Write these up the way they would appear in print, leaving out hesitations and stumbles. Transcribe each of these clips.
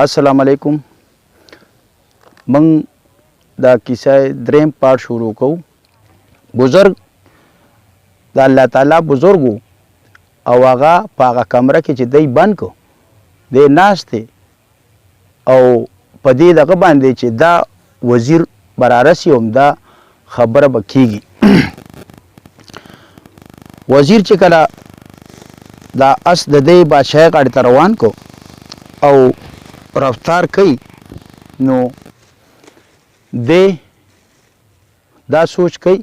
السلام علیکم. من دا کیسه دریم پارت شروع کوو. بزرګ د الله تعالی بزرګ و او هغه په هغه کمره کې چې دی بند کو دی ناست دی او په دې دغه باندې چې دا وزیر برارسي هم دا خبره به کېږي. وزیر چې کله دا اس د دې بادشاهي غاړې ته روان کو او رفتار کوي نو دی دا سوچ کوي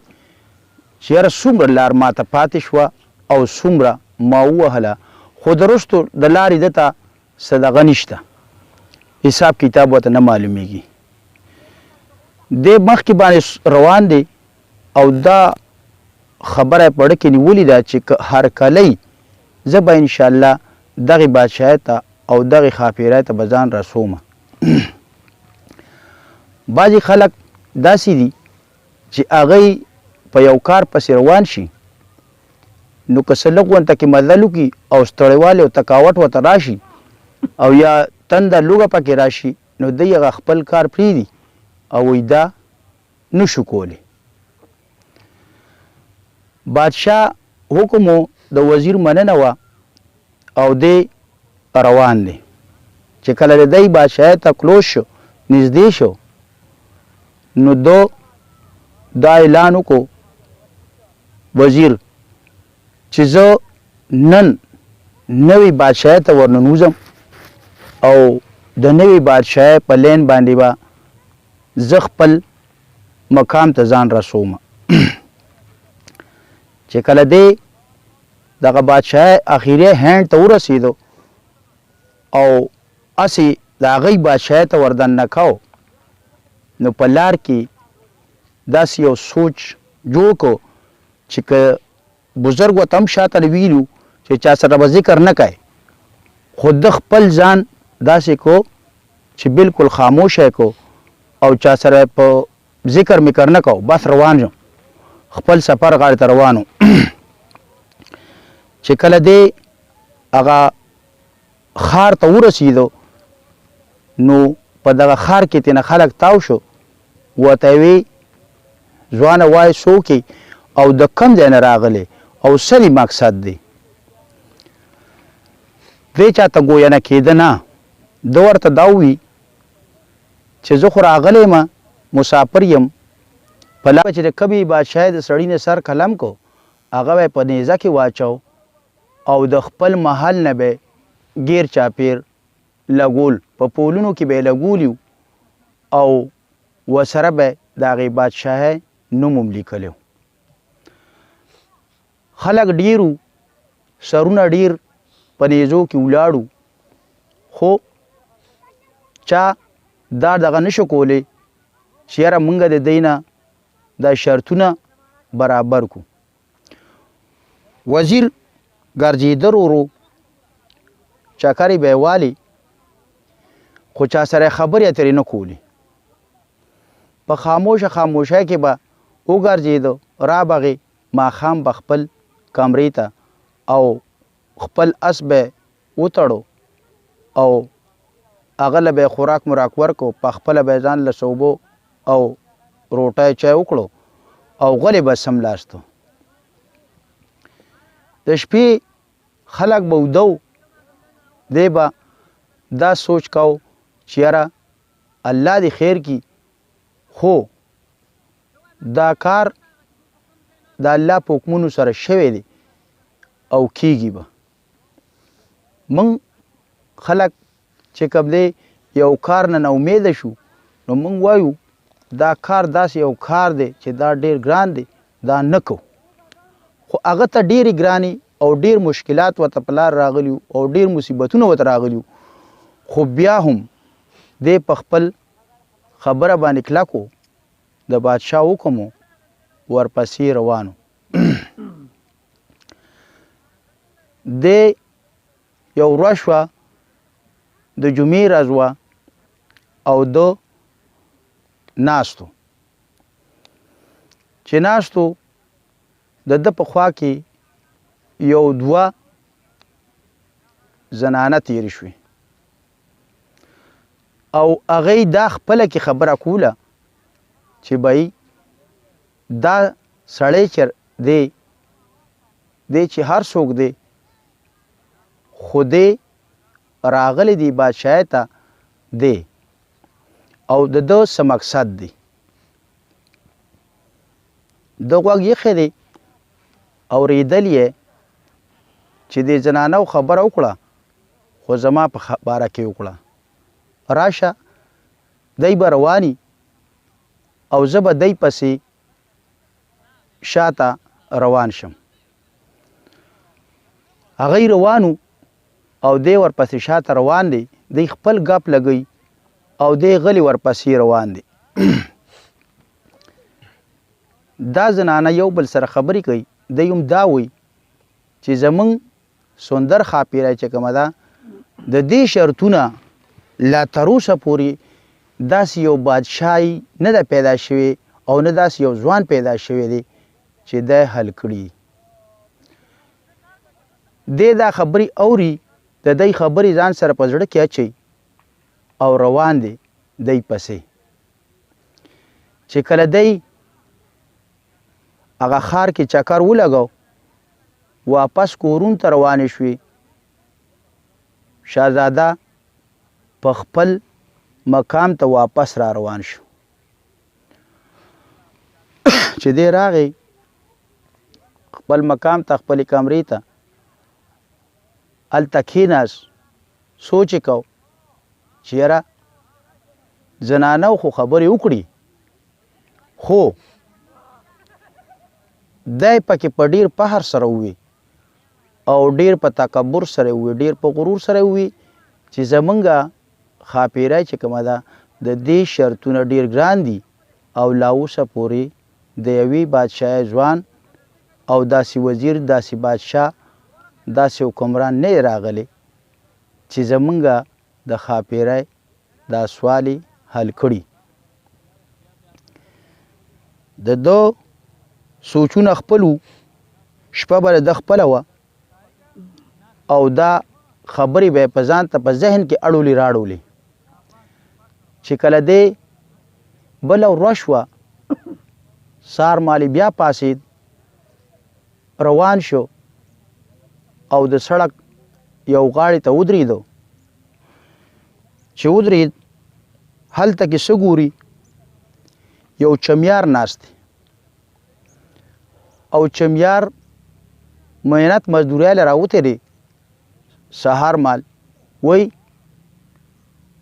چې یاره څومره لار ماته پاتې شوه او څومره ما ووهله خو د رستو د لارې دته څه دغه نشته، حساب کتاب ورته نه معلومیږي. دی مخکې باندې روان دی او دا خبره یې په ړه کې نیولې ده چې هر کلی زه به انشاءالله دغې بادشاهۍ ته او دغې ښاپېرۍ ته به ځان رسومه. بعضې خلک داسې دي چې هغوی په یو کار پسې روان شي نو که څه لږ ورته کې مزل وکړي او ستړیوالی او تکاوټ ورته راشي او یا تنده لوږه پکې راشي نو دی هغه خپل کار پرېږدي او وایي دا نشو کولی. بادشاه حکم و د وزیر مننه وه او دی روان دی. چې کله د دی بادشاهۍ ته کلوز شو نږدې شو نو دو دا اعلان وکړو وزیر چې زه نن نوې بادشاهۍ ته ورننوځم او د نوې بادشاهۍ په لین باندې به زه خپل مقام ته ځان رسوم. چې کله دی دغه بادشاهۍ اخیری هینډ ته ورسېدو او هسې د هغې بادشاهۍ ته وردننه کو نو په لار کې داسې یو سوچ جوړ کړو چې که بزرګ ورته هم شاته ویلو چې چا سره به ذکر نه کوي خو ده خپل ځان داسې کو چې بلکل خاموش یې کو او چا سره په ذکر مکر نه کو بس روان شو خپل سفر غاړې ته روانو. چې کله دی هغه ښار ته ورسېدو نو په دغه ښار کې تېنه خلک تاو شو ورته یې وی ځوانه وایه څوک او د کم ځای نه راغلی او څه دې مقصد دی. دی چاته ګویه نه کېده نه، ده ورته دا ووي چې زه خو راغلی یم مسافر یم په لاره چې د کمې بادشاهۍ د سړي نه سر قلم کو هغه به یې په نیزه کې واچو او د خپل محل نه به ګیر چاپیر لګول په پولونو کې به یې لګولي او ورسره به د هغې بادشاهۍ نوم هم لیکلی. خلک ډېرو سرونه ډېر په نیزو کې ولاړو خو چا دا دغه نشو کولی چې یاره مونږ د دی نه دا شرطونه برابر کو. وزیر ګرځېده ورو چکرې به یې والي خو چا سره یې خبرې اترې نه کولې. په خاموشه خاموشۍ کې به وګرځېده رابغې ماښام به خپل کمرې ته او خپل اس به وتړو او هغه له به یې خوراک مراک ورکو په خپله به یې ځان له صوبو او روټۍ چای وکړو او غلی به سملاستو. د شپې خلک به وده و دی به دا سوچ کو چې یاره الله دې خیر کي خو دا کار د الله په حکمونو سره شوی دی او کیږي به. موږ خلک چې کوم دی یو کار نه ناامیده شو نو موږ وایو دا کار داسې یو کار دی چې دا ډېر ګران دی دا نه کو خو هغه ته ډېرې ګرانې او ډېر مشکلات ورته په لار راغلي او ډېر مصیبتونه ورته راغلي خو بیا هم دی په خپل خبره باندې کلک و د بادشاه حکم و ورپسې روانو. دی یو ورځ شوه د جمعې ورځ وه او ده ناستو چې ناستو د ده په خوا کې یو دوه زنانه تیرې شوې. او هغه دا خپله کې خبره کوله چې بھائی دا سړی چې دی چې هر څوک دی خو دی راغلی دی بادشاهۍ ته دی او د ده څه مقصد دی د غوږ ایښی دی اورېدل یې چې د زنانو خبره وکړه خو زما په باره کې وکړه راشه دی به رواني او زه به دی پسې شاته روان شم هغوی روانو او دی ورپسې شاته روان دی دی خپل ګپ لګوي او دی غلی ورپسې روان دی دا زنانه یو بل سره خبرې کوي دی هم دا وایي چې زمونږ سندر ښاپیری چې کومه ده د دې شرطونه لا تر اوسه پورې داسې یو بادشاهي نه ده پیدا شوې او نه داسې یو ځوان پیدا شوی دی چې دی حل کړي دی دا خبرې اوري د دی خبرې ځان سره په زړه کې اچوي او روان دی دی پسې چې کله دی هغه ښار کې چکر ولګو واپس کورون ته روانې شوې شهزاده په خپل مقام ته واپس را روان شو چې دی راغی خپل مقام ته خپلې کمرې ته هلته کښېناست سوچ یې کو چې یاره زنانو خو خبرې وکړي خو دی پکې په ډېر فخر سره ووي او ډېر په تکبر سره ووي ډېر په غرور سره ووي چې زمونږ ښاپیری چې کومه ده د دې شرطونه ډېر ګران دي او لا اوسه پورې د یوې بادشاهۍ ځوان او داسې وزیر داسې بادشاه داسې حکمران نه دی راغلی چې زمونږ د ښاپیری دا سوال حل کړي د ده سوچونه خپل وو شپه به د خپله وه او دا خبرې به یې په ځان ته په ذهن کې اړولې راړولې چې کله دی بله ورځ شوه سهار مالې بیا پاسېد روان شو او د سړک یو غاړې ته ودرېدو چې ودرېد هلته کې څه ګوري یو چمیار ناست دی او چمیار محنت مزدورۍ له راوتی دی سهار مال وای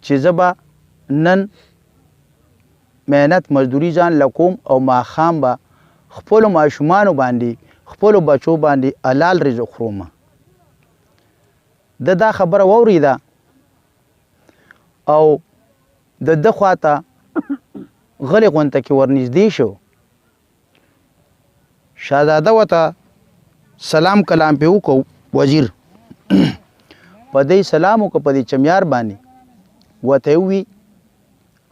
چې زه به نن محنت مزدوري ځان لکوم او ماښام به خپلو ماشومانو باندې خپلو بچو باندې حلال رزق خورم د دا خبره واورېده او د ده خواته غلې غونته کې ورنږدې شو شهزاده ورته سلام کلام پې وکړو وزیر په دی سلام وکړه په دې چمیار باندې ورته یې ووي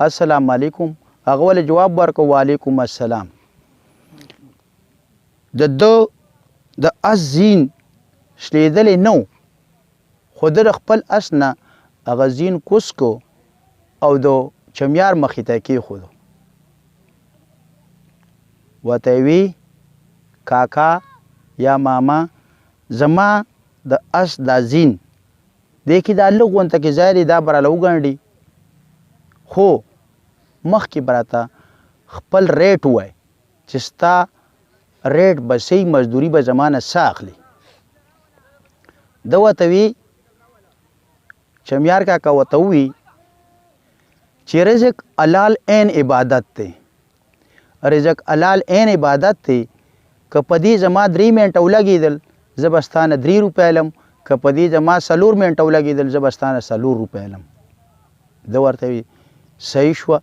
السلام علیکم هغه ولې جواب ورکړو وعلیکم السلام د ده د اس زین شلېدلی نه و خو ده د خپل اس نه هغه زین کوز کو او د چمیار مخې ته یې کېښودو ورته یې وي کاکا یا ماما زما د اس دا زین دی کې دا لږ غونته کې ځای دی دا به راله وګنډي خو مخکې به راته خپل ریټ ووایي چې ستا ریټ به صحیح مزدوري به زما نه څه اخلي ده ورته وي چمیار کاکا ورته ووي چې رزق حلال عین عبادت دی رزق حلال عین عبادت دی که په دې زما 3 منټه ولګېدل زه به ستا نه 3 روپۍ لم که په دې زما 4 منټه ولګېدل زه به ستا نه 4 روپۍ لم ده ورته وي صحیح شوه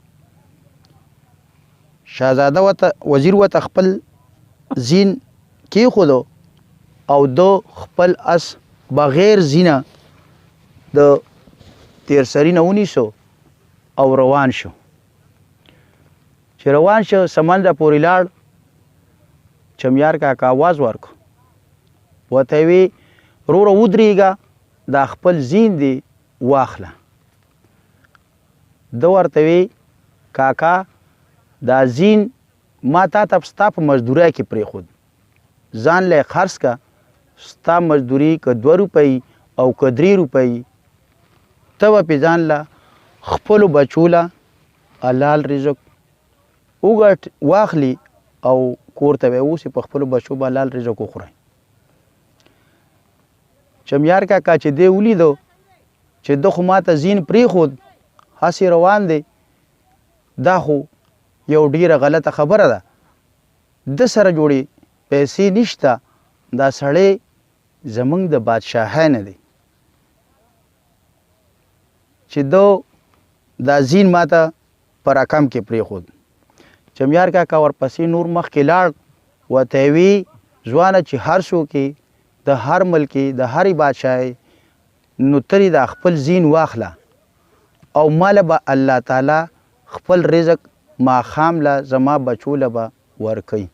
شهزاده ورته وزیر ورته خپل زین کېښودو او ده خپل اس بغیر زینه د تیرسري نه ونیسو او روان شو چې روان شو سمندر پورې لاړ چمیار کاکا آواز ورکړو ورته یې وي وروره ودرېږه دا خپل زین دی واخله ده ورته وی کاکا دا زین ما تا ته ستا په مزدورۍ کې پرېښود ځان له خرڅ کا ستا مزدوري که 2 روپۍ او که 3 روپۍ ته به پې ځان له خپلو بچو له حلال رزق وګټ واخلي او کور ته به اوسې په خپلو بچو به حلال رزق وخورئ چمیار کاکا چې دی ولیدو چې ده خو ما ته زین پرېښود هسې روان دی دا خو یو ډیره غلطه خبره ده د سره جوړې پیسې نشته دا سړی زمونږ د بادشاهۍ نه دی چې دو دا زین ما ته په رقم کې پرېښود چمیار کاکا ورپسې نور مخکې لاړ ورته یې وي ځوانه چې هر څوک د هر ملکې د هرې بادشاهۍ نو ترې دا خپل زین واخله او ماله به الله تعالی خپل رزق ماښام له زما بچو له به ورکوي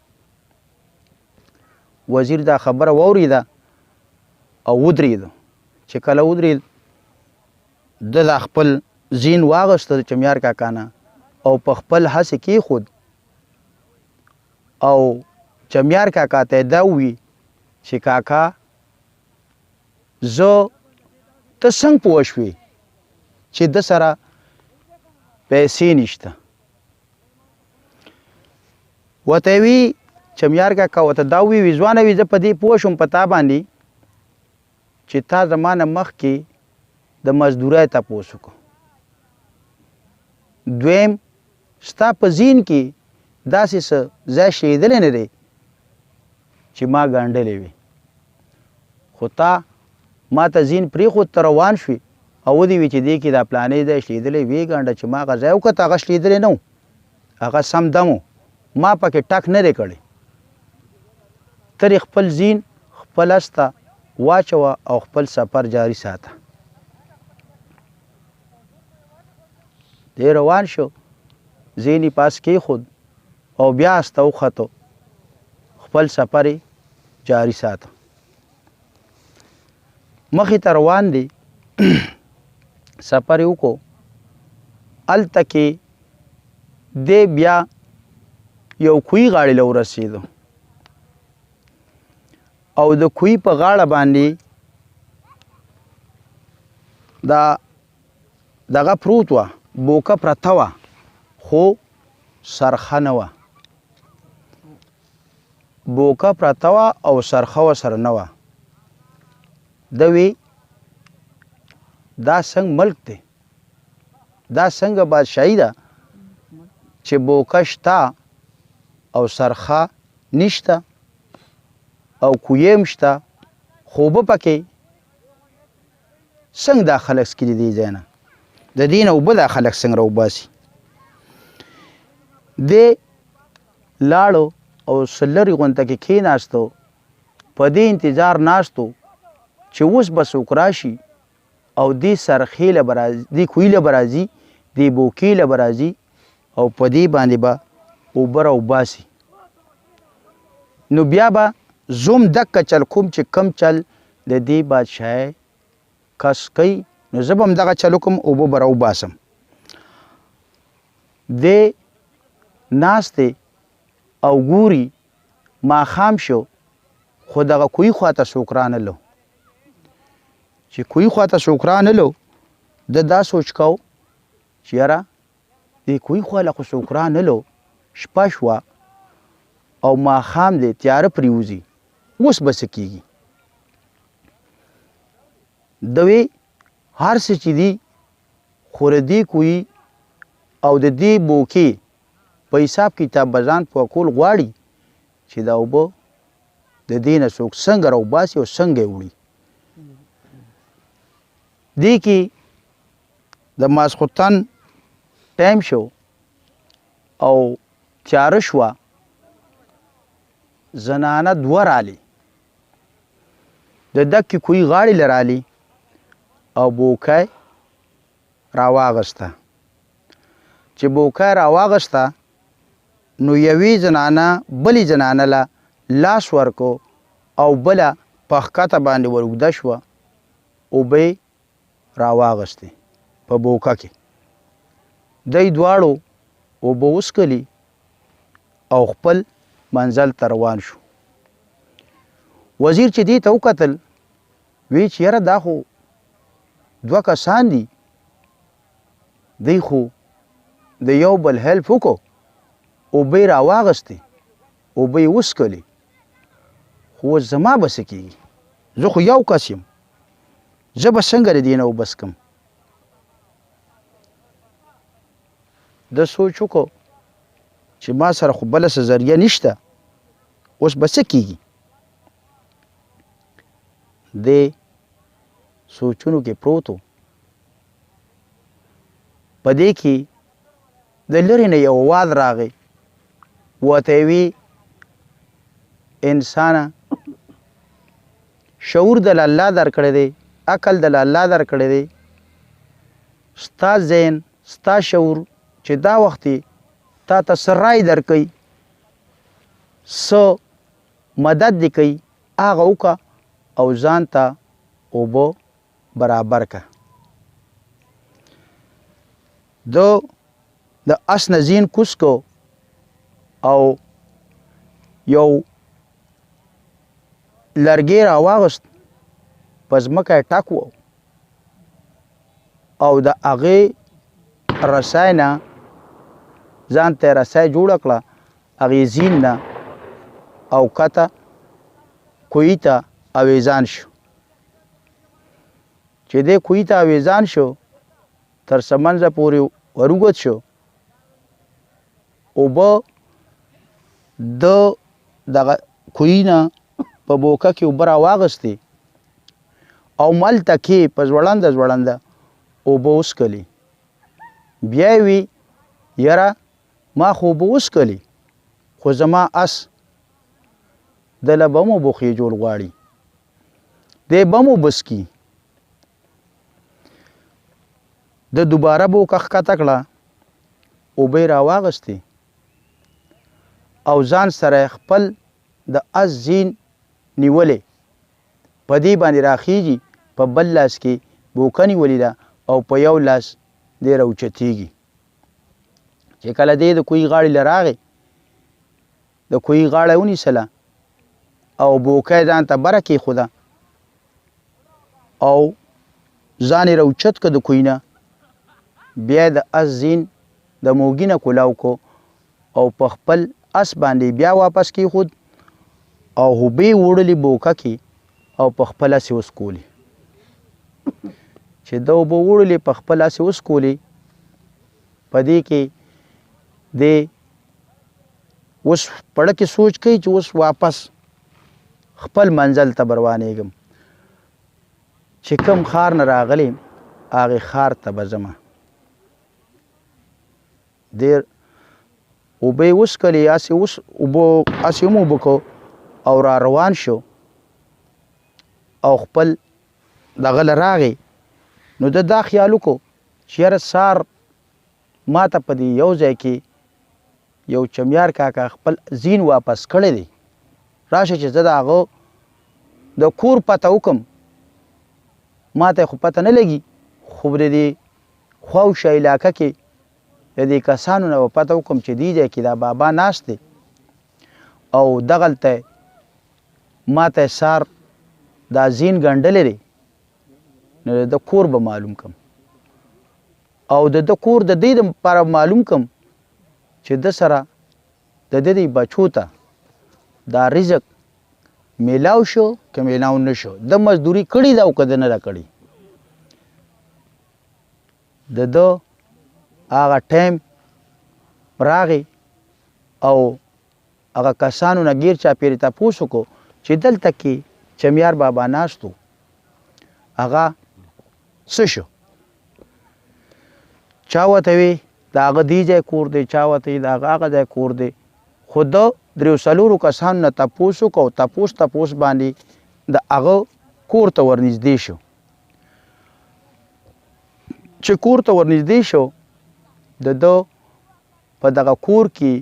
وزیر دا خبره واورېده او ودرېده چې کله ودرېد ده دا خپل زین واغسته د چمیار کاکا نه او په خپل هسې کېښود او چمیار کاکا ته دا ووي چې کاکا زه ته څنګه پوه شوې چې ده سره پیسې نشته ورته وي چمیار کاکا ورته دا ووي ځوانه وي زه په دې پوه شوم په تا باندې چې تا زما نه مخکې د مزدورۍ تپوس وکړو دویم ستا په زین کې داسې څه ځای شلیدلی نه دی چې ما ګنډلی وي خو تا ما ته زین پرېښود ته روان شوې او ودې وي چې دې کې دا پلانې ځای شلیدلی ویې ګنډه چې ما هغه ځای وکړه هغه شلیدلی نه و هغه سم دم و ما پکې ټک نه دی کړی ترې خپل زین خپل استه واچوه او خپل سفر جاري ساته دی روان شو زین یې پاس کېښود او بیا استه وختو خپل سفر یې جاري ساته مخې ته روان دی سفر یې وکړو هلته کې دی بیا یو کوی غاړې له ورسېدو او د کوی په غاړه باندې دا دغه پروت وه بوکه پرته وه خو سرخه نه وه بوکه پرته وه او سرخه ورسره نه وه ده وی دا څنګه ملک دی دا څنګه بادشاهي ده چې بوکه شته او سرخه نشته او کویم شته خوبه پکې څنګه دا خلک څکي دي ځای نه د دې نه اوبه دا خلک څنګه راوباسي دی لاړو او څه لرې غونته کې کښېناستو په دې انتظار ناستو چې اوس به څوک راشي او دې سرخې له به راځي دې کوی له به راځي دې بوکې له به راځي او په دې باندې به اوبه راوباسي نو بیا به زوم دکه چل کوم چې کم چل د دې بادشاهۍ کس کوي نو زه به هم دغه چل وکړم اوبه به راوباسم دی ناست دی او ګوري ماښام شو خو دغه کوی خواته څوک رانلو چې کوی خواته څوک رانلو ده دا سوچ کو چې یاره دې کوی خواله خو څوک رانلو شپه شوه او ماښام دی تیاره پرېوځي اوس به څه کېږي ده وی هر څه چې دي خو د دې کوی او د دې بوکې په حساب کتاب به ځان پوه کول غواړي چې دا اوبه د دې نه څوک څنګه راوباسي او څنګه یې وړي دې کې د ماسخوتن ټایم شو او تیاره شوه زنانه 2 رالی د دکې کوی غاړې له رالی او بوکای راواغسته چې بوکای راواغسته نو یوې زنانه بلې زنانه له لاس ورکو او بله په ښکته باندې ور اوږده شوه اوبه یې راواغستې په بوکه کې دی دواړو اوبه وڅښلې او خپل منزل ته روان شو. وزیر چې دې ته وکتل وی چې یاره دا خو 2 کسان دي، دی خو د یو بل هیلپ وکړو، اوبه یې راواغستې، اوبه یې وڅښلې، خو اوس زما به څه کېږي؟ زه خو یو کس یم، زه به څنګه د دې نه اوبه څښم؟ ده سوچ وکړو چې ما سره خو بله څه ذریعه نشته، اوس به څه کېږي؟ دی سوچونو کې پروت و. په دې کې د لرې نه یو آواز راغی، ورته یې وي انسانه شعور دله الله درکړی دی، عقل دله الله درکړی دی، ستا ذهن ستا شعور چې دا وخت تا ته څه رای درکوي، څه مدد دې کوي، هغه وکړه او ځان ته اوبه برابر که. ده د اس نه زین کوز کو او یو لرګی راواغست، په ځمکه یې ټک و او د هغې رسۍ نه ځان ته یې رسۍ جوړه کړه، هغې زین نه او کته کوهي ته اویزان شو. چې دی کوهي ته اویزان شو، تر سمنځه پورې وروګت شو، اوبه د دغه کوهي نه په بوکه کې اوبه راواغستې او ملته کې په ځوړنده ځوړنده اوبه وڅښلې. بیا یې وي یاره ما خو اوبه وڅښلې، خو زما اس دله به هم اوبه خېجول غواړي، دی به هم اوبه څکي. د دوباره بوکه ښکته کړه، اوبه یې راواغستې او ځان سره خپل د اس زین نیولې، په دې باندې راخیږي، په بل لاس کې بوکه نیولې ده او په یو لاس دی راوچتېږي. چې کله دی د کوهي غاړې له راغی، د کوهي غاړه ونیسله او بوکه یې ځان ته بره کېښوده او ځان یې راوچت که د کوهي نه. بیا د اس زین د موږي نه کولاو کو او په خپل اس باندې بیا واپس کېښود او اوبه یې وړلې بوکه کې او په خپل اس یې وڅکولې. چې ده اوبه وړلې په خپل اس یې وڅکولې، په دې کې دی اوس پړه کې سوچ کوي چې اوس واپس خپل منزل ته به روانېږم، چې کوم ښار نه راغلی هغې ښار ته به ځمه. ډېر اوبه یې وڅکلې، اس یې هم اوبه کو او را روان شو او خپل دغه له راغی. نو ده دا خیال وکړو چې یاره سار ما ته په دې یو ځای کې یو چمیار کاکا خپل زین واپس کړی دی، راشه چې زه د هغه د کور پته وکم، ما ته خو پته نه لګي، خو د دې خواوشه علاقه کې د دې کسانو نه به پته وکم چې دې ځای کې دا بابا ناست دی او دغلته ما ته سار دا زین ګنډلی دی، نو د کور به معلوم کم او د کور د دې لپاره معلوم کم چې د سره د دې بچو ته دا رزق میلاو شو که میلاو نه شو، د مزدوري کړې ده او که د نه ده کړې. د ده هغه ټایم راغی او هغه کسانو نه ګیر چاپېرې تپوس وکړو چې دلته کې چمیار بابا ناست و، هغه څه شو؟ چا ورته وی د هغه دې ځای کور دی، چا ورته وی د هغه ځای کور دی، خو ده 3-4 کسانو نه تپوس وکړو، تپوس باندې د هغه کور ته ورنږدې شو. چې کور ته ورنږدې شو، د ده په دغه کور کې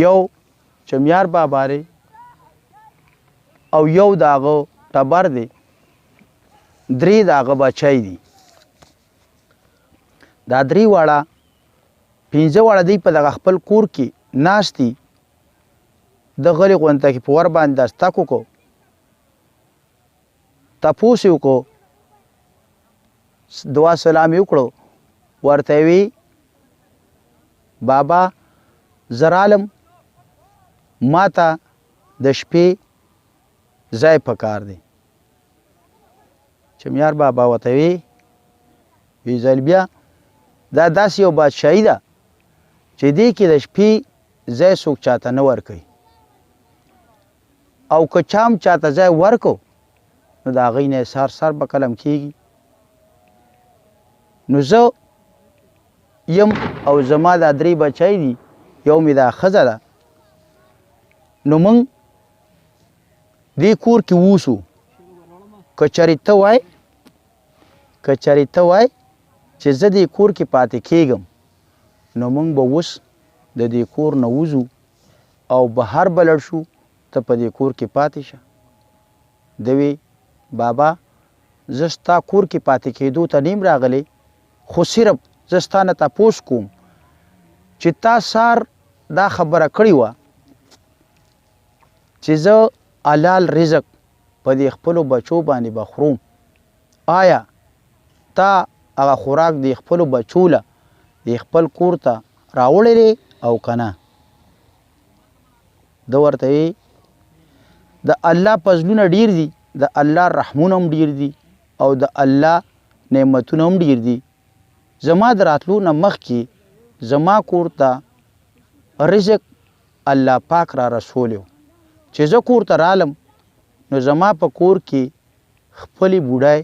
یو چمیار بابا دی او یو د هغه ټبر دی، 3 د هغه بچی دي. دا 3 واړه 5 واړه دی په دغه خپل کور کې ناستي د غلې غونته کې په ور باندې داستا کو تپوس یې وکړو دعا سلام یې وکړو ورته وی بابا زرالم ما ته د شپې ځای پکار دی چمیار بابا ورته وی ځل بیا دا داسې یو بادشاهي ده چې دې کې د شپې ځای څوک چاته نه ورکوي او که چام چاته ځای ورکو نو د هغې نه سر به قلم کېږي نو زه یم او زما دا 3 بچی دي یو مې دا ښځه ده نو موږ دې کور کې اوسو که چېرې ته وای چې زه دې کور کې پاتې کېږم نو موږ به اوس د دې کور نه وځو او بهر به لړ شو ته په دې کور کې پاتې شه دوی بابا زه ستا کور کې پاتې کېدو ته نیم راغلی خو صرف زه ستا نه تپوس کوم چې تا سار دا خبره کړې وه چې زه حلال رزق په دې خپلو بچو باندې به خورم آیا تا هغه خوراک د خپلو بچو له د خپل کور ته راوړلی او که نه ده ورته د الله فضلونه ډیر دي د الله رحمونه هم ډیر دي او د الله نعمتونه هم ډیر دي زما د راتلو نه مخکې زما کور ته رزق الله پاک را رسولی چې زه کور ته رالم نو زما په کور کې خپلې بوډای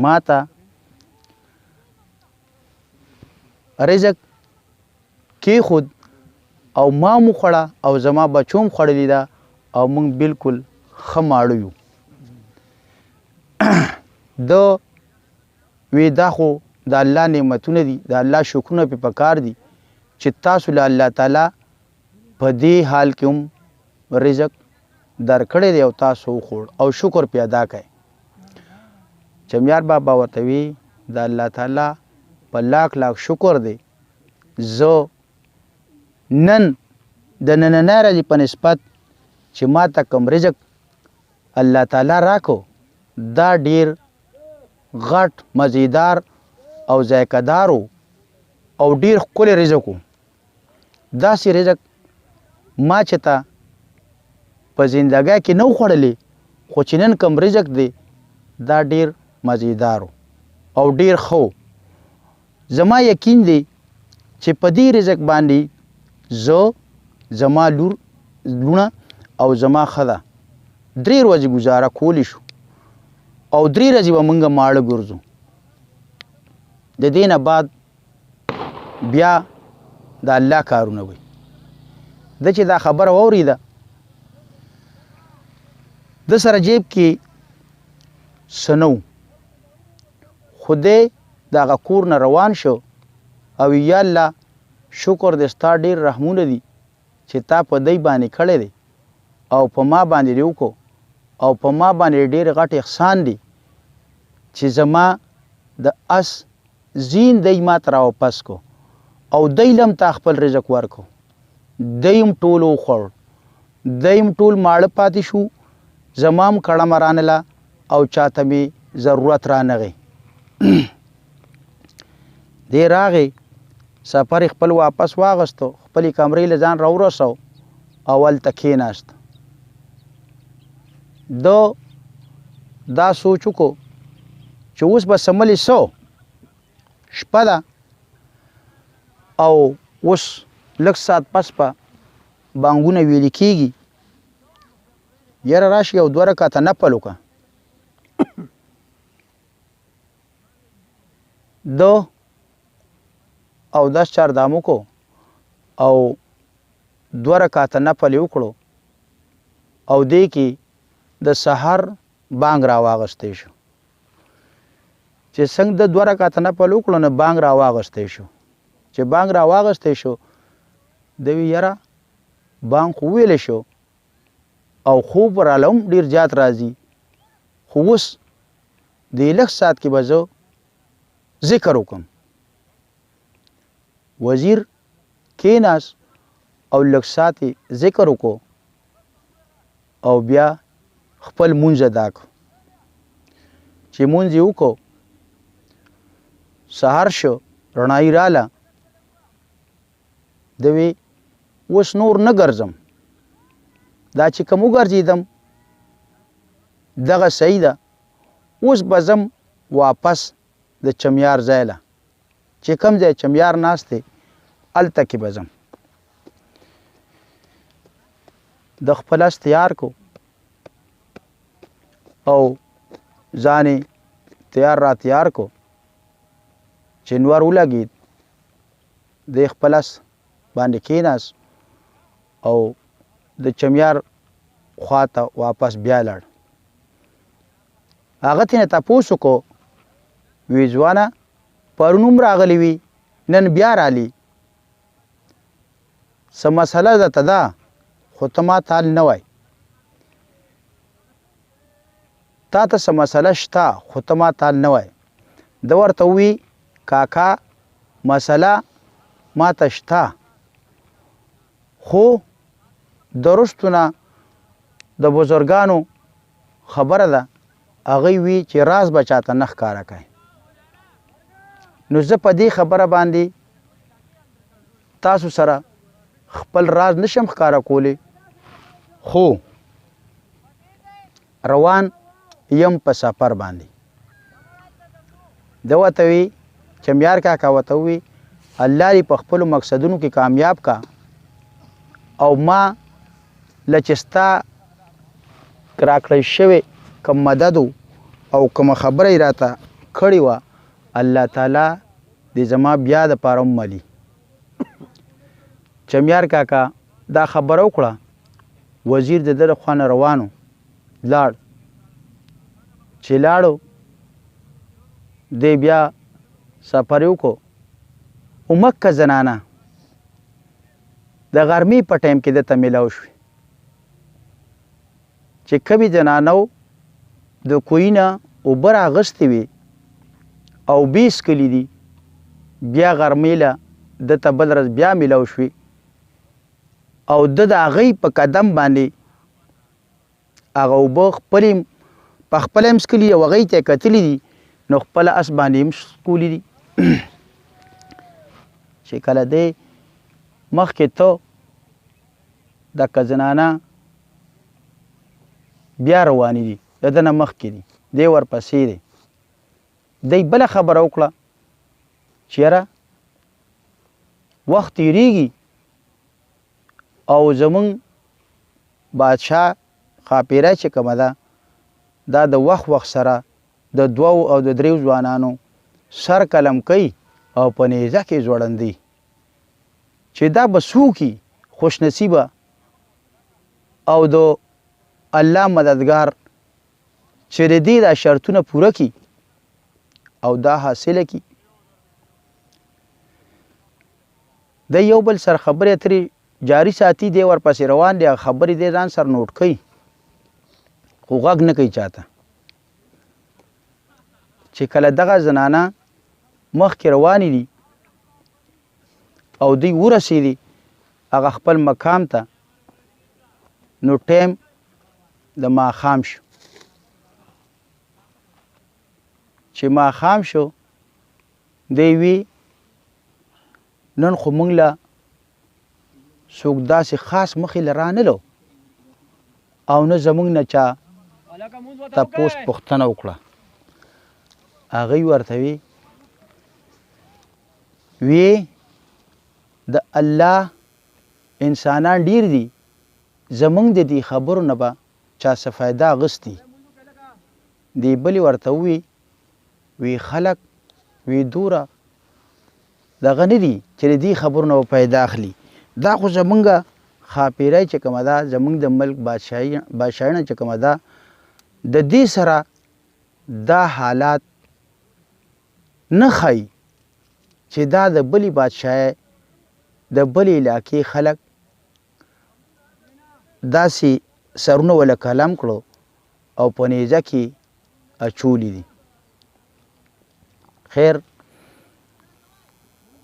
ما ته رزق کېښود او ما مو خوړه او زما بچو هم خوړلې ده او موږ بالکل ښه ماړه یو د وی دا خو د الله نعمتونه دي د الله شکرونه پې پکار دي چې تاسو له الله تعالی په دې حال کې هم رزق درکړی دی او تاسو وخوړ او شکر پې ادا کړئ چمیار بابا ورته وی د الله تعالی په لاک شکر دی زه نن د نننۍ ورځې په نسبت چې ما ته کوم رزق الله تعالی راکو دا ډیر غټ مزیدار او ذایقه‌دارو او ډیر ښکلی رزق و داسې رزق ما چې ته په زندګۍ کې نه و خوړلی خو چې نن کوم رزق دی دا ډیر مزیدارو او ډیر ښه زما یقین دی چې په دې رزق باندې زه زما لونه او زما ښځه 3 ورځې ګزاره کولی شو او 3 ورځې به موږ ماړه ګرځو د دې نه بعد بیا د الله کارونه وي د چې دا خبره واورېده د سره جیب کې څه نه و خو دی د هغه کور نه روان شو او یا الله شکر دې ستا ډېر رحمونه دي چې تا په دی باندې کړی دی او په ما باندې دې وکړو او په ما باندې ډېر غټ احسان دی چې زما د اس زین دی ما ته راواپس کو او دی لم تا خپل رزق ورکو دی هم ټول وخوړ دی هم ټول ماړه پاتې شو زما هم کړه مرانله او چاته مې ضرورت رانغی دی راغی سفر خپل واپس واغستو خپلې کمرې له ځان راورسو او هلته کېناست دا سوچ وکړو چې اوس به سملې سو شپه ده او اوس لږ ساعت پس به بانګونه ویلې کېږي یاره راشي او 2 رکعته نفل وکړه او 10 چاردامو کو او 2 رکعته نفل یې وکړو او دې کې د سحر بانګ راواغستی شو چې څنګه د 2 رکعته نفل وکړو نو بانګ راواغستی شو چې بانګ راواغستی شو د وی یاره بانګ خو ویلی شو او خوب راله هم ډېر زیات راځي خو اوس د لږ ساعت کې به زه ذکر وکړم وزیر کېناست او لږ ساعت ذکر وکړو او بیا خپل مونځ ادا کړو. چې مونځ یې وکړو سهار شو رڼایي راله د وی اوس نور نه ګرځم دا چې کوم وګرځېدم دغه صحیح ده اوس به ځم واپس د چمیار ځای له چې کوم ځای چمیار ناست دی هلته کې به ځم. د خپل اس تیار کو او ځان تیار را تیار کو چې نور ولګېد د خپل اس باندې کېناست او د چمیار خواته واپس بیا لاړ. هغه ترېنه تپوس وکړو وی ځوانه پرون هم راغلی وي نن بیا رالي څه مسله درته ده خو ته ما ته حل نه وایې تا ته څه مسله شته خو ته ما ته حل نه وایې. ده ورته ووي کاکا مسله ما ته شته خو د رستو نه د بزرګانو خبره ده هغوی وي چې راز به چاته نه ښکاره کوي. نو زه په دې خبره باندې تاسو سره خپل راز نشم ښکاره کولی خو روان یم په سفر باندې. ده ورته وي چمیار کاکا ورته ووي الله دې په خپلو مقصدونو کې کامیاب کا او ما له چې ستا راکړی شوی کوم مدد او کومه خبره یې راته کړې وه الله تعالی دې زما بیا دپاره وملي. چمیار کاکا دا خبره وکړه وزیر د ده له خوا نه روانو لاړ. چې لاړو دی بیا سفر یې وکړو. اومکه زنانه د غرمې په ټایم کې دته میلاو شوې چې کومې زنانو د کوهي نه اوبه راغستې وي او وبې څښلي دي بیا غرمې له دته بل ورځ بیا میلاو شوې او ده د هغوی په قدم باندې هغه اوبه خپلې په خپله هم څښلي او هغوی ته یې کتلي دي نو خپله اس باندې هم څکولي دي. چې کله دی مخکې ته دکه زنانه بیا روانې دي د ده نه مخکې دي دی ورپسې دی. دی بله خبره وکړه چې یاره وخت تېرېږي او زمونږ بادشاه ښاپیره چې کومه ده دا د وخت سره د دوو او د دریو ځوانانو سر قلم کوي او په نیزه کې ځوړندي چې دا به څوکي خوش نصیبه او د الله مددگار چې د دې دا شرطونه پوره کړي او دا حاصله کړي. د یو بل سره خبرې اترې جاري ساتي دی ورپسې روان دی خبرې دی ځان سره نوټ کوي خو غږ نه کوي چاته. چې کله دغه زنانه مخکې روانې دي او دوی ورسېدي هغه خپل مقام ته نو ټایم د ماښام شو. چې ماښام شو دی وی نن خو موږ له څوک داسې خاص مخې له رانلو او نه زموږ نه چا تپوس پوښتنه وکړه. هغوی ورته وی د الله انسانان ډیر دي زمونږ د دې خبرو نه به چا څه فایده اخیستي. دی بلې ورته وی خلک وی دوره دغه نه دي چې د دې خبرو نه به فایده اخلي. دا خو زمونږ ښاپیری چې کومه ده زمونږ د ملک بادشاهینه چې کومه ده د دې سره دا حالات نه ښایي چې دا د بلې بادشاهۍ د بلې علاقې خلک داسې سرونه وله قلم کړو او په نیزه کې اچولی دي. خیر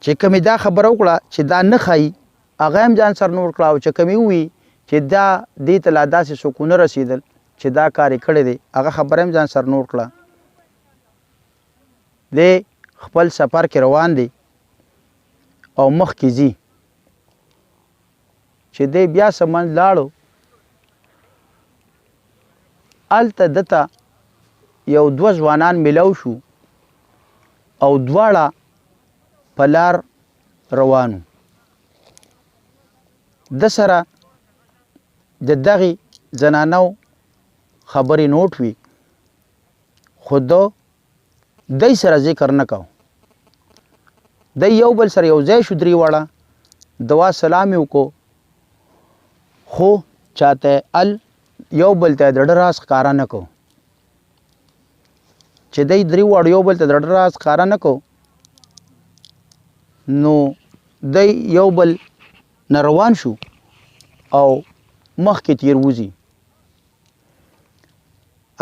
چې کومې دا خبره وکړه چې دا نه ښایي هغه هم ځان سر نور کړه او چې کومې ووي چې دا دې ته لا داسې څوک ونه رسېدل چې دا کار یې کړی دی هغه خبره هم ځان سر نور کړه دی خپل سفر کې روان دی او مخکې ځي چې دی بیا څه منځ لاړو هلته دته یو دوه ځوانان میلاو شو او دواړه په لار روانو د سره د دغې زنانو خبرې نوټ وي خو دی سره ذکر نه کو دی یو بل سره یو ځای شو درې واړه دوا سلام یې وکړو خو چاته یو بل ته د ډډه راز ښکاره نه کو چې دی درې واړو یو بل ته د ډډه راز ښکاره نه کو نو دی یو بل نه روان شو او مخکې تیر وځي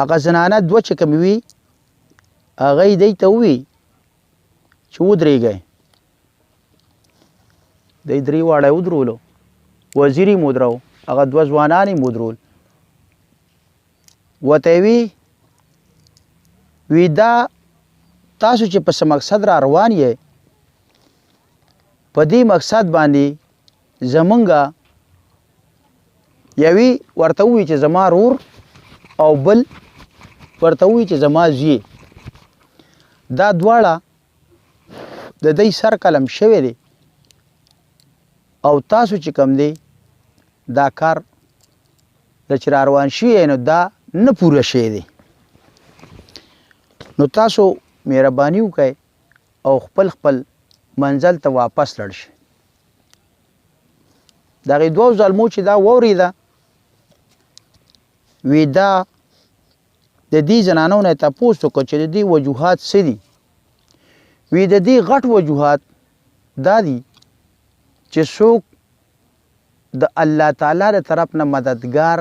هغه زنانه دوه چې کومې وي هغه یې دی ته ووي چې ودرېږئ دی درې واړه یې ودرولو وزیر یې مودرو هغه دوه ځوانان یې مودرول ورته یې وی دا تاسو چې په څه مقصد را روان یې په دې مقصد باندې زمونږه یوی ورته ووي چې زما رور او بل ورته ووي چې زما زوی دا دواړه د دوی سر قلم شوی دی او تاسو چې کوم دی دا کار د چې را روان شوی نو دا نه پوره شوی دی نو تاسو مهرباني وکړئ او خپل منزل ته واپس لاړ شئ دغې دوو ظلمو چې دا واورېده وی دا د دې زنانو نه تپوس وکړه چې د دې وجوهات څه دي وی د دې غټ وجوهات دا دي چې څوک د الله تعالی د طرف نه مددگار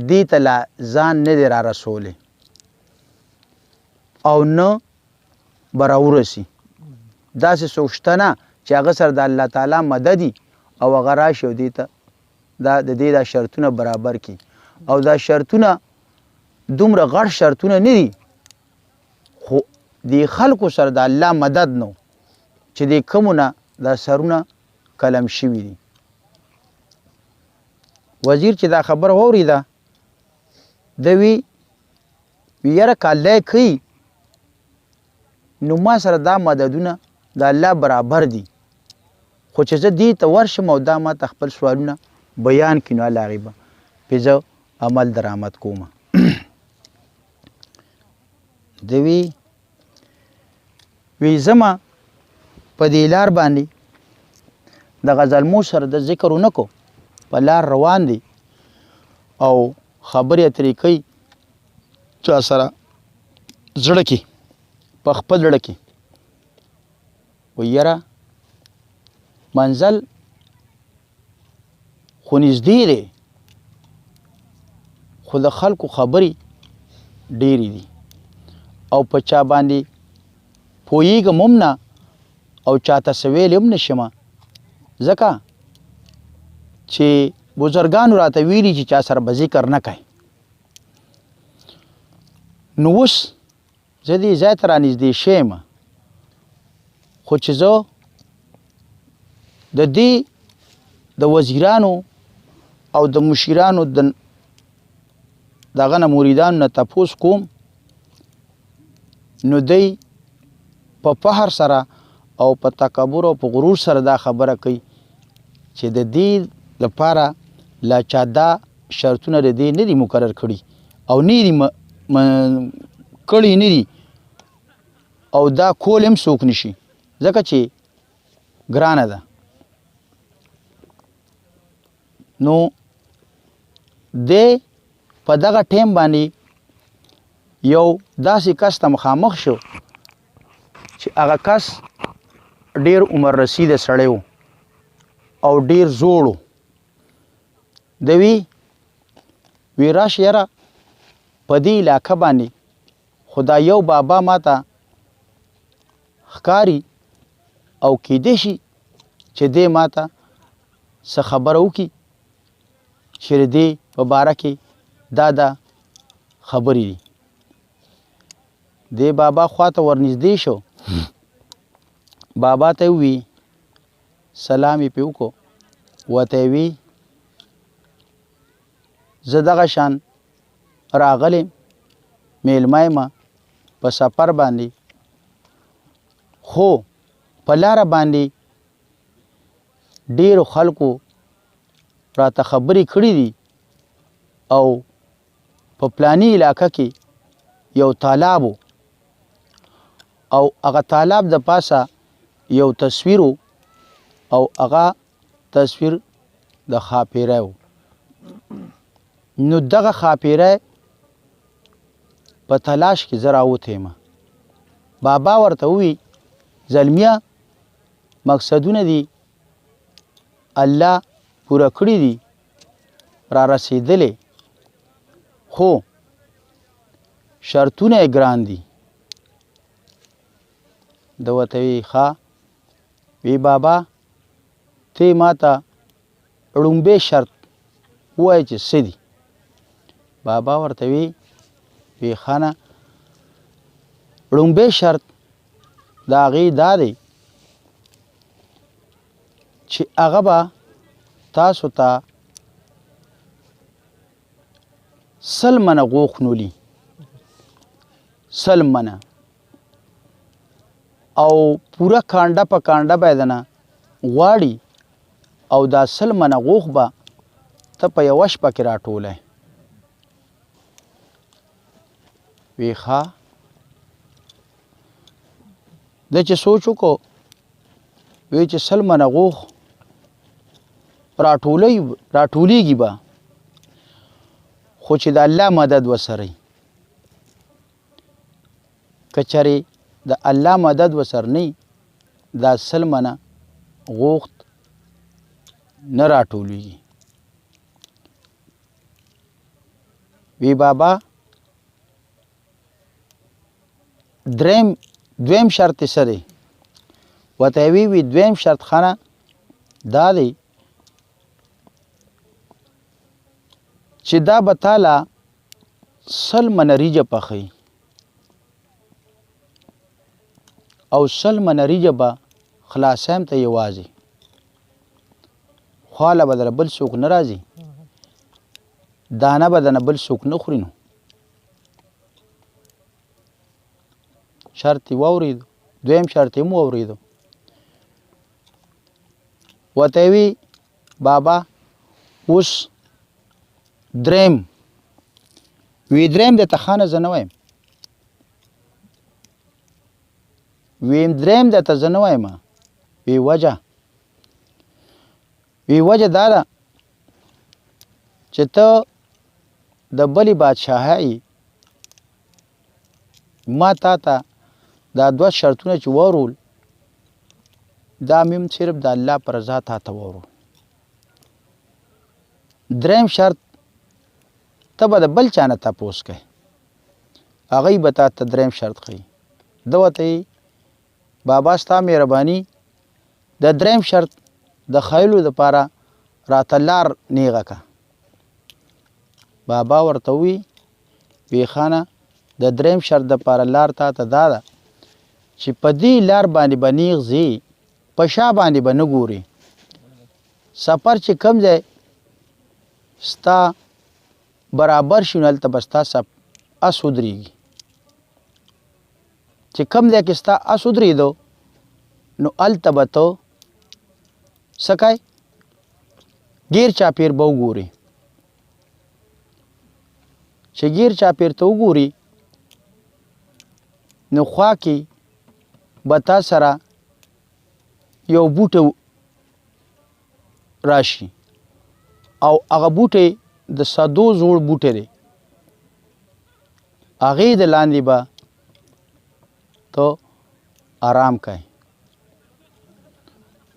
دې ته لا ځان نه دی را رسولی او نه به راورسي داسې څوک شته نه چې هغه سره د الله تعالی مددي او هغه راشي او دې ته د دې دا شرطونه برابر کړي او دا شرطونه دومره غټ شرطونه نه دي خو دې خلکو سره د الله مدد نو چې دې کومونه دا سرونه قلم شوي دي وزیر چې دا خبره واورېده د وی یاره که الله یې کوي نو ما سره دا مددونه د الله برابر دي خو چې زه دې ته ورشم او دا ما ته خپل سوالونه بیان کړي نو الله هغې به پې زه عمل درآمد کوم د وی زما په دې لار باندې د غزلمو سره د ذکر ونه کو په لار روان دي او خبرې اترې کوي چا سره زړه کې په خپل زړه کې وایي یاره منزل خو نږدې دی خو د خلکو خبرې ډېرې دي او په چا باندې پوهېږم هم نه او چاته څه ویلی هم نه شمه ځکه چې بزرګانو راته ویلي چې چا سره به ذکر نه کوي نو اوس زه دې ځای ته رانږدې شویم خو چې زه د دې د وزیرانو او د مشیرانو دغه نه مریدانو نه تپوس کوم نو دی په فخر سره او په تکبر او په غرور سره دا خبره کوي چې د دې لپاره لا چا دا شرطونه د دې نه دي مقرر کړي او نه دي کړي نه دي او دا کول هم څوک نشي ځکه چې ګرانه ده نو دی په دغه ټیم باندې یو داسې کس ته مخامخ شو چې هغه کس ډیر عمر رسیده سړی و او ډیر زوړ و د وی راشه یاره په دې علاقه باندې خو دا یو بابا ما ته ښکاري او کیدای شي چې دې ماته څه خبره وکړي چې د دې په باره کې دا خبرې دي. دې بابا خواته ورنږدې شو، بابا ته وی سلام یې پې وکړو، ورته یې وی زه دغه شان راغلی میلمه یم په سفر باندې، خو په لاره باندې ډیرو خلکو راته خبرې کړي دي او په پلاني علاقه کې یو تالاب او هغه تالاب د پاسه یو تصویر او هغه تصویر د ښاپیری و. نو دغه ښاپیری په تلاش کې زه راوتی یم. بابا ورته ووي زلمیه مقصدونه دي الله پوره کړي دي را رسېدلې، خو شرطونه یې ګران دي. ده ورته وی ښه وی بابا ته ما ته ړومبی شرط ووایه چې څه دي. بابا ورته وی ښه نه ړومبی شرط د هغې دا دی چې هغه به تاسو ته 100 منه غوښ نولي، 100 منه، او پوره کانډه په کانډه به یې دنه غواړي او دا 100 منه غوښ به ته په یوه شپه کې راټولی. وی ښه. ده چې سوچ وکړو وی چې 100 منه غوښ راټولیږي به، خو چې د الله مدد ورسره که چېرې د الله مدد ورسره نه دا 100 منه غوښ نه راټولیږي. وی بابا دویم شرط څه دی؟ ورته یې وی دویم شرط خانه دا دی چې دا به تاله 100 منه ریجه پخوي او 100 منه ریجه به خلاصیم ته یوازې، خواله به دله بل څوک نه راځي، دانه به دنه بل څوک نه خوري. نو شرط یې واورېدو، دویم شرط یې هم واورېدو. ورته یې وی بابا اوس دریم. وی دریم درته ښه نه زه نه وایم. ویم دریم درته زه نه وایم. وی وجه دا ده چې ته د بلې بادشاهۍ ما تا ته دا 2 شرطونه چې واورول دا مې هم صرف د الله په رضا تا ته واورول. دریم شرط ته به د بل چا نه تپوس کوې، هغوی به تا ته دریم شرط ښیي. ده ورته بابا ستا مهرباني د دریم شرط د ښیلو دپاره راته لار نیغه که. بابا ورته ووي ښه د دریم شرط دپاره لار تا ته دا ده چې په دې لار باندې به نیغ ځې، په شا باندې به نه ګورې. سفر چې کم ځای ستا برابر شي نو هلته به ستا اس ودرېږي. چې کم ځای کې ستا اس ودرېدو نو هلته به ته څه کوې ګیر چاپیر به وګورې. چې ګیر چاپیر ته وګورې نو خوا کې به تا سره یو بوټی راشي او هغه بوټی د سدو زوړ بوټی دی، هغې د لاندې به ته آرام کوې.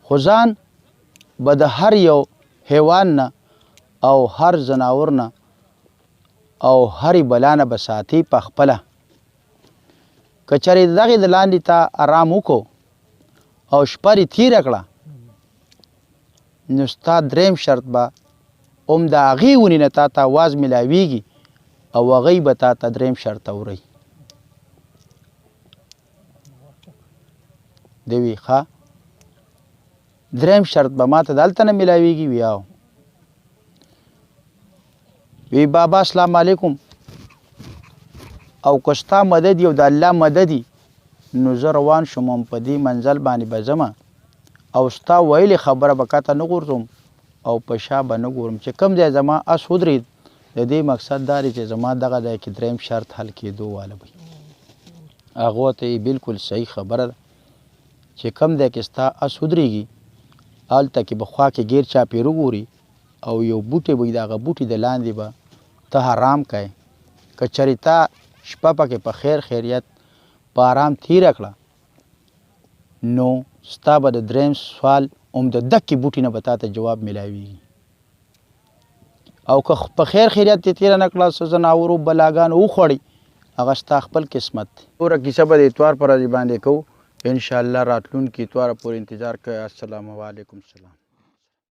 خو ځان به د هر یو حیوان نه او هر ځناور نه او هرې بلا نه به ساتي په خپله. که چېرې د دغې د لاندې ته آرام وکړو او شپه دې تېره کړه نو ستا دریم شرط به هم د هغې ونې نه تا ته اواز میلاویږي او هغوی به تا ته دریم شرط اورئ دی وی ښه دریم شرط به ما ته دلته نه میلاویږي وی او وی بابا السلام علیکم او که ستا مدد یو د الله مددي نو زه روان شوم په دې منزل باندې به ځمه او ستا ویلې خبره به کته نه غورځوم او په شا به نه ګورم چې کوم ځای زما اس ودرېد د دې مقصد دا دی چې زما دغه ځای کې دریم شرط حل کېدو واله وي هغو ته یې بلکل صحیح خبره ده چې کوم ځای کې ستا اس ودرېږي هلته کې به خوا کې ګیر چاپېر وګوري او یو بوټی به وي د هغه بوټي د لاندې به ته حرام کوې که چېرې تا شپه پکې په خیر خیریت په آرام تېره کړه نو ستا به د دریم سوال هم د دکې بوټي نه به تا ته جواب میلاویږي او که په خیر خیریت یې تېره نه کړه څه ځناورو بلاګانو وخوړې هغه ستا خپل قسمت دی نوره کیسه به د اتوار په ورځې باندې کوو انشاءالله راتلونکي اتواره پورې انتظار کوئ السلام علیکم السلام